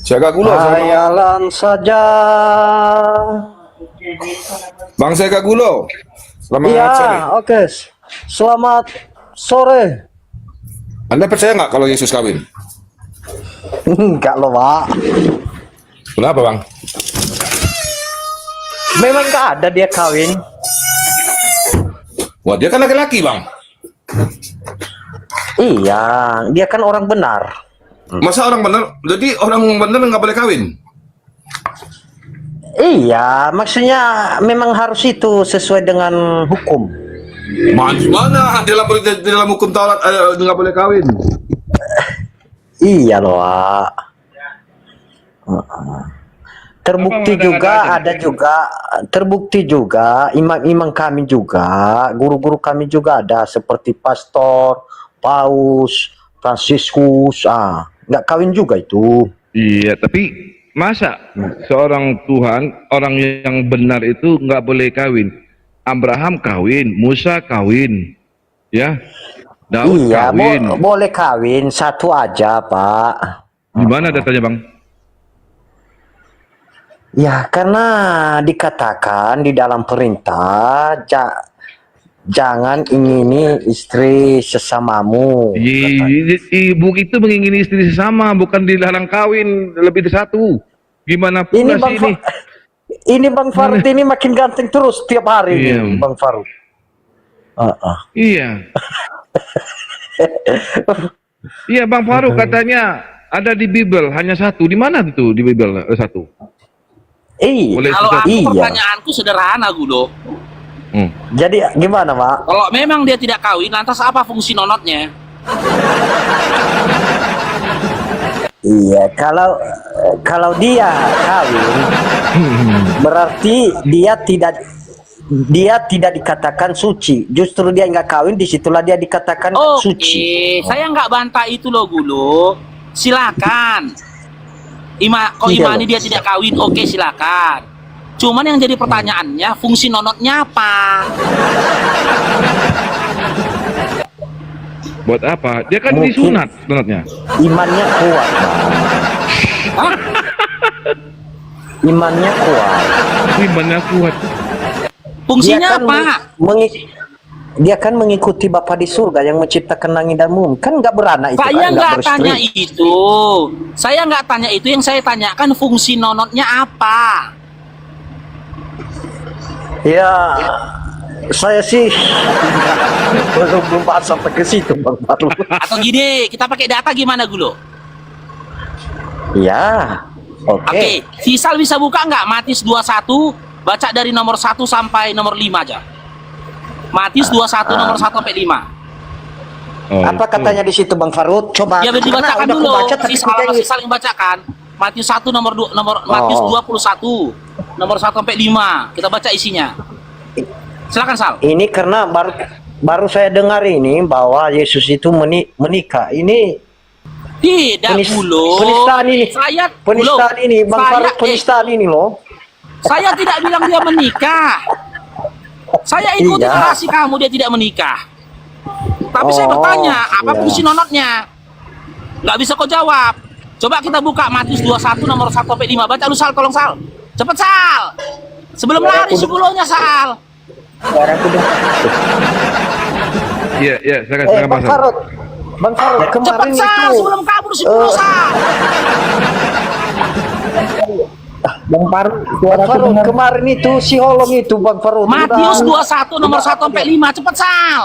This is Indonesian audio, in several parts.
Siaga gulo. Hayalan saja. Bang Siaga gulo. Selamat Iya, sore. oke. Selamat sore. Anda percaya nggak kalau Yesus kawin? Enggak loh, Pak. Kenapa bang? Memang nggak ada dia kawin. Wah dia kan laki-laki bang. Iya, dia kan orang benar. Masa orang bener? Jadi orang bener nggak boleh kawin? Iya, maksudnya memang harus itu sesuai dengan hukum. Mana dalam hukum Taurat nggak boleh kawin? Iya loh, Pak. Terbukti juga, terbukti juga, imam-imam kami juga, guru-guru kami juga ada seperti Pastor, Paus, Fransiskus, nggak kawin juga itu. Iya, tapi masa seorang Tuhan, orang yang benar itu nggak boleh kawin? Abraham kawin, Musa kawin, ya, Daud Iya, kawin. boleh kawin satu aja, Pak. Gimana datanya bang? Ya, karena dikatakan di dalam perintah, jangan ingini istri sesamamu. Ibu itu mengingini istri sesama, bukan dilarang kawin lebih dari satu. Gimana pula Ini sih Bang ini? Ini Bang Faruk ini makin ganteng terus tiap hari Iya. nih, Bang Faruk. Iya. Iya Bang Faruk katanya ada di Bible hanya satu. Di mana itu di Bible satu? Boleh Kalau aku iya. pertanyaanku sederhana Gulo. Jadi gimana, Pak? Kalau memang dia tidak kawin, lantas apa fungsi nonotnya? Iya, kalau dia kawin berarti dia tidak dikatakan suci. Justru dia nggak kawin, disitulah dia dikatakan suci. Saya nggak bantah itu loh Gulo. Silakan. Kau Iya, imani dia tidak kawin, oke silakan. Cuman yang jadi pertanyaannya, fungsi nonotnya apa? Buat apa? Dia kan Mungkin disunat sunatnya. imannya kuat, Bang. Hah? Imannya kuat. Imannya kuat. Fungsinya Dia kan apa? Dia kan mengikuti Bapa di surga yang menciptakan langit dan bumi. Kan nggak beranak itu. Saya kan, nggak beristri. tanya itu. Saya nggak tanya itu. Yang saya tanyakan fungsi nonotnya apa? Ya, saya sih belum bahas sampai ke situ, Bang Faruk. Atau gini, kita pakai data gimana Gulo? Ya, oke. Oke, Sisal bisa buka nggak Matius 21, baca dari nomor 1 sampai nomor 5 aja. Matius 21 nomor 1 sampai 5. Oh, Apa itu. katanya di situ, Bang Faruk? Coba. Ya dibacakan Karena dulu. udah kubaca, tapi Sisal yang bacakan. Matius 1 Matius 21 nomor 1 sampai 5. Kita baca isinya. Silakan Sal. ini karena baru saya dengar ini bahwa Yesus itu menikah. Ini Tidak Gulo. penistaan ini. Penistaan Gulo. ini, Bang Faruk, penistaan ini loh. Saya tidak bilang dia menikah. Saya ikuti Iya. narasi kamu dia tidak menikah. Tapi saya Oh, bertanya, apa iya. fungsi nonotnya? Nggak bisa kau jawab. Coba kita buka Matius 21 nomor 1 sampai 5. Baca lu Sal, tolong Sal. Cepet Sal. Sebelum lari sebelumnya Sal. Iya, iya, silakan Bang Pak Sal. Faruk. Bang Faruk, Cepet kemarin Sal, itu sebelum kabur sebelum Sal. Bang Faruk, kemarin itu si Holong itu Bang Faruk. Matius 21 nomor 1 sampai 5. Cepet Sal.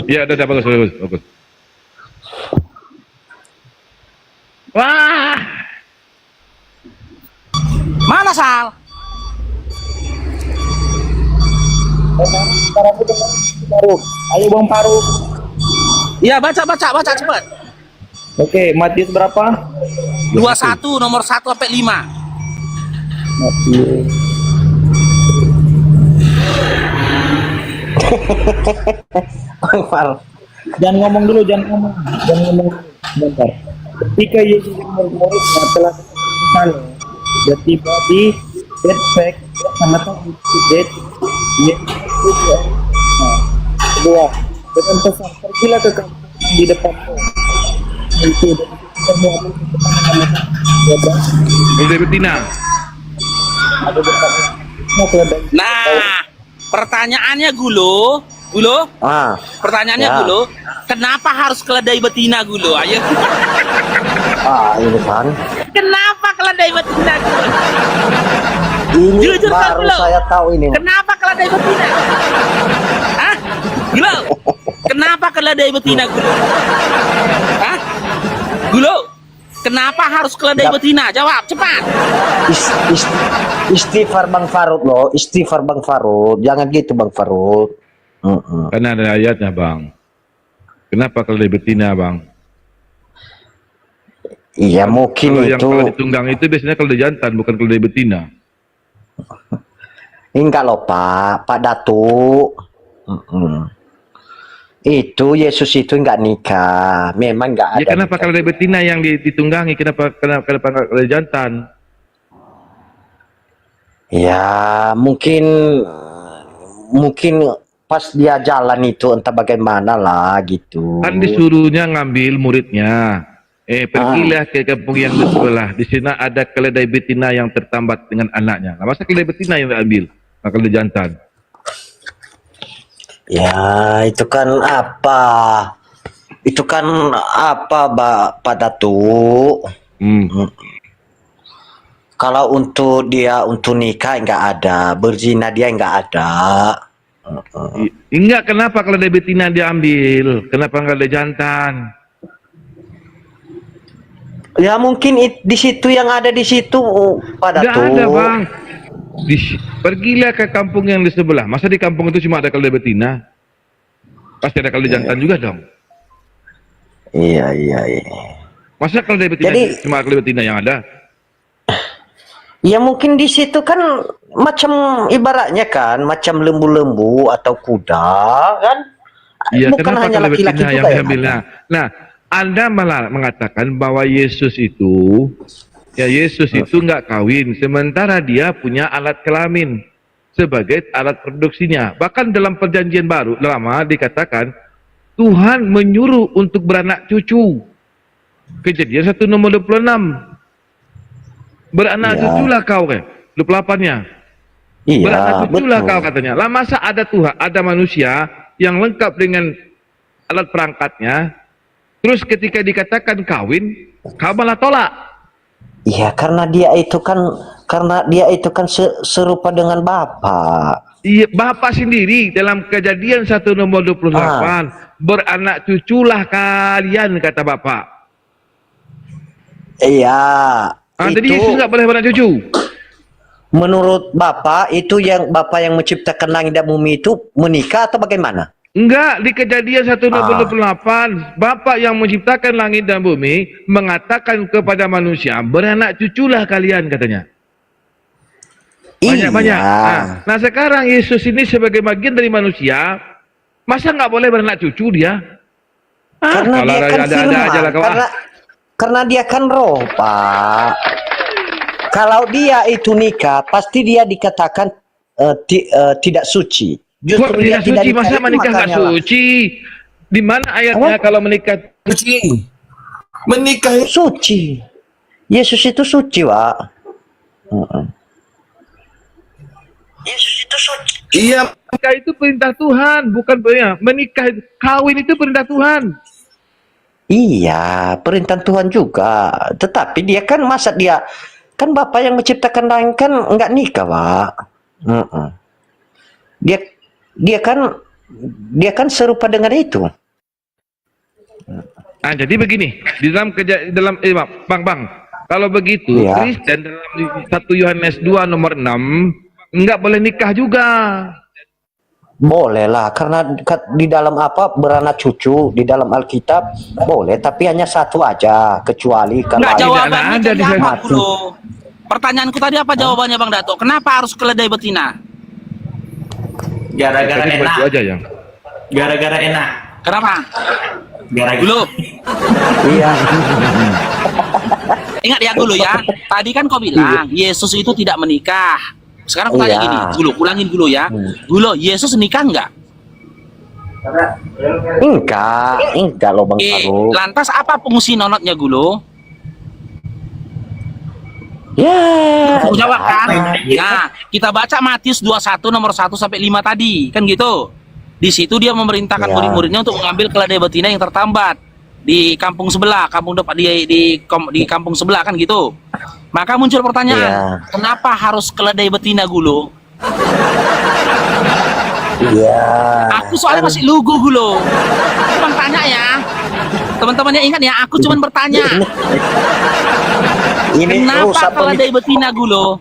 Iya, udah bagus, bagus, bagus. Wah, Mana Sal? Ayo Bang Faruk. Iya, baca cepet. Oke, Matius berapa? 21 nomor 1 sampai 5. Matius. Bang Faruk. Jangan ngomong dulu. Bentar. Ketika Yesus yang murid-muridnya telah kesana, dia tiba di Bethpage, sangat dead. Kedua, dengan pesan pergilah ke kampung di depanmu. Itu dan kamu ambil ya bang. Keledai betina. Ada beberapa keledai. Nah, pertanyaannya Gulo, pertanyaannya Ya. Gulo, kenapa harus keledai betina Gulo? Ayo, Ini kan. kenapa keledai betina Gulo? Ini Jujur, baru Gulo. saya tahu ini. Kenapa keledai betina? Hah? Gulo, kenapa keledai betina Gulo? Hah? Gulo, kenapa harus keledai betina? Jawab cepat. Istighfar Bang Farud loh, istighfar Bang Farud. Jangan gitu Bang Farud. Karena ada ayatnya, Bang. Kenapa keledai betina, Bang? Iya mungkin Kalau yang itu. kalau ditunggang itu biasanya keledai jantan, bukan keledai betina. Enggak loh Pak Datuk. Itu Yesus itu enggak nikah. Memang enggak ada. Ya kenapa keledai betina yang ditunggangi? Kenapa enggak keledai jantan? Ya mungkin pas dia jalan itu entah bagaimana lah gitu. Kan disuruhnya ngambil muridnya. Pergilah ke kampung yang di sebelah. Di sana ada keledai betina yang tertambat dengan anaknya. Nah, masa keledai betina yang diambil? Nah, keledai jantan. Ya itu kan apa? Itu kan apa Pak Datuk? Kalau untuk dia untuk nikah enggak ada, berzina dia enggak ada. Enggak, kenapa keledai betina diambil? Kenapa enggak keledai jantan? Ya mungkin di situ yang ada di situ Pak Enggak Datuk. ada, Bang. Pergilah ke kampung yang di sebelah. Masa di kampung itu cuma ada keledai betina? Pasti ada keledai jantan juga dong. Iya. Masa keledai betina cuma keledai betina yang ada? Ya mungkin di situ kan macam ibaratnya kan macam lembu-lembu atau kuda kan. Iya, Bukan kenapa hanya keledai laki-laki betina juga yang yang diambilnya? ada. Nah, Anda malah mengatakan bahwa Yesus itu nggak kawin, sementara dia punya alat kelamin sebagai alat produksinya. Bahkan dalam perjanjian baru lama dikatakan Tuhan menyuruh untuk beranak cucu. Kejadian 1 nomor 26. Beranak cuculah kau kan, 28-nya. Iya, Beranak cuculah betul. kau katanya. Lah masa ada Tuhan, ada manusia yang lengkap dengan alat perangkatnya, terus ketika dikatakan kawin, kau malah tolak. Iya, karena dia itu kan serupa dengan Bapak. Iya, Bapak sendiri dalam Kejadian 1 nomor 28, beranak cuculah kalian kata Bapak. Iya. Jadi Yesus nggak boleh beranak cucu. Menurut Bapak itu yang Bapak yang menciptakan langit dan bumi itu menikah atau bagaimana? Enggak, di Kejadian 1 nomor 28, Bapak yang menciptakan langit dan bumi mengatakan kepada manusia, beranak cuculah kalian katanya. Banyak-banyak. Iya. Nah, sekarang Yesus ini sebagai bagian dari manusia, masa nggak boleh beranak cucu dia? Karena kalau dia kan ada aja lah kau. Karena dia kan roh, Pak. Kalau dia itu nikah, pasti dia dikatakan tidak suci. Kok tidak suci? Masa menikah nggak suci? Di mana ayatnya kalau menikah Suci. Menikah itu suci? Yesus itu suci, Pak. Yesus itu suci. iya, menikah itu perintah Tuhan, bukan menikah. Kawin itu perintah Tuhan. Iya, perintah Tuhan juga. Tetapi dia kan kan Bapak yang menciptakan langit kan enggak nikah, Pak. Dia kan serupa dengan itu. Nah, jadi begini, di dalam Bang, kalau begitu Iya. Kristen dalam 1 Yohanes 2 nomor 6 enggak boleh nikah juga. Boleh lah, karena di dalam beranak cucu di dalam Alkitab boleh, tapi hanya satu aja, kecuali kalau Nggak, jawabannya ada tadi di sana. apa Gulo? Pertanyaanku tadi apa jawabannya Bang Dato? Kenapa harus keledai betina? Gara-gara Tadi enak. baju aja yang. Gara-gara enak. Kenapa? Gara-gara Gulo, Iya. ingat ya Gulo ya. Tadi kan kau bilang Yesus itu tidak menikah. Sekarang aku tanya Iya. gini, Gulo, ulangin Gulo ya. Gulo, Yesus nikah enggak? Enggak loh Bang Faruk. Lantas apa fungsi nonotnya Gulo? Ya. Aku jawab kan? Ya, kita baca Matius 21 nomor 1 sampai 5 tadi, kan gitu. Di situ dia memerintahkan Ya. murid-muridnya untuk mengambil keledai betina yang tertambat di kampung sebelah, kampung depan di kampung sebelah kan gitu. Maka muncul pertanyaan, kenapa harus keledai betina Gulo? Iya. Aku soalnya masih lugu Gulo. Bang tanya ya. Teman-temannya ingat ya, aku cuma bertanya. Ini Kenapa rusak, keledai betina Gulo?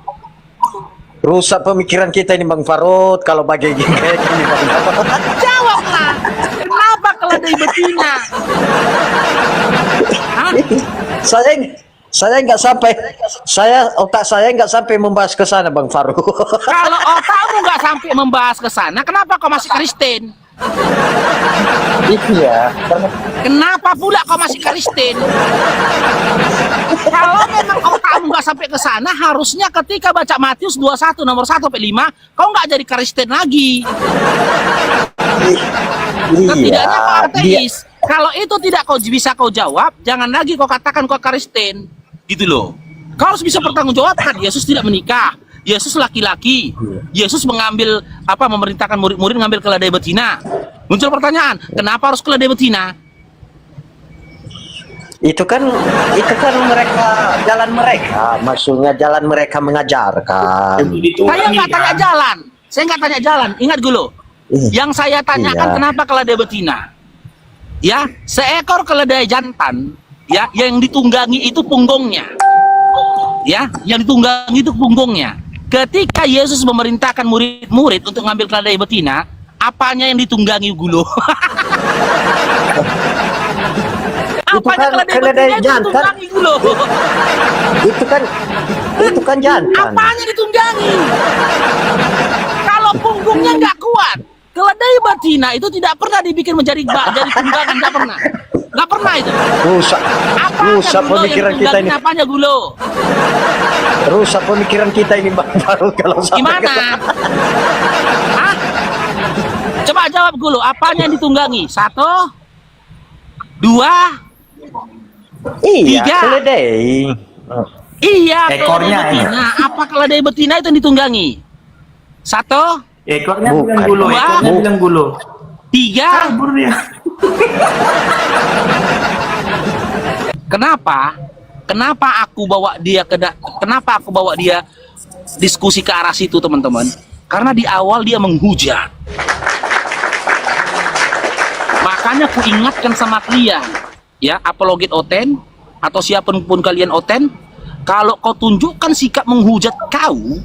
rusak pemikiran kita ini Bang Faruk kalau bagi kayak gini Bang Faruk. Jawablah. Kenapa keledai betina? Hah? Saya nggak sampai, otak saya nggak sampai membahas ke sana Bang Faruk. Kalau otakmu nggak sampai membahas ke sana, kenapa kau masih Kristen? Iya. Kenapa pula kau masih Kristen? Kalau memang otakmu nggak sampai ke sana, harusnya ketika baca Matius 21 nomor 1 sampai 5, kau nggak jadi Kristen lagi. Setidaknya kau ateis. Kalau itu tidak kau bisa kau jawab, jangan lagi kau katakan kau Kristen. Gitu loh. Kau harus bisa bertanggungjawabkan. Yesus tidak menikah. Yesus laki-laki. Yesus memerintahkan murid-murid mengambil keledai betina. Muncul pertanyaan, kenapa harus keledai betina? Itu kan jalan mereka, maksudnya jalan mereka mengajarkan. Saya nggak tanya jalan. Saya nggak tanya jalan. Ingat dulu. Yang saya tanyakan kenapa keledai betina? Ya, seekor keledai jantan, ya, yang ditunggangi itu punggungnya. Ya, yang ditunggangi itu punggungnya. Ketika Yesus memerintahkan murid-murid untuk mengambil keledai betina, apanya yang ditunggangi Gulo? Apanya kan keledai betina yang jantan. ditunggangi Gulo? Itu kan jantan. Apanya ditunggangi? Kalau punggungnya nggak kuat, keledai betina itu tidak pernah dibikin menjadi tunggangan, nggak pernah itu. Rusak pemikiran kita ini. Apanya Gulo? Rusak pemikiran kita ini Bang Faruk kalau sampai Gimana? Hah? Coba jawab Gulo, apanya yang ditunggangi? 1, 2, Iya, 3. keledai. Iya, Ekornya, keledai betina. Apa keledai betina itu yang ditunggangi? 1, Ekornya Bukan. bilang Gulo, Dua. ekornya bilang Gulo. 3. Kabur dia. Kenapa aku bawa dia diskusi ke arah situ, teman-teman? Karena di awal dia menghujat. Makanya aku ingatkan sama kalian, ya, apologet Oten atau siapapun kalian Oten, kalau kau tunjukkan sikap menghujat kau,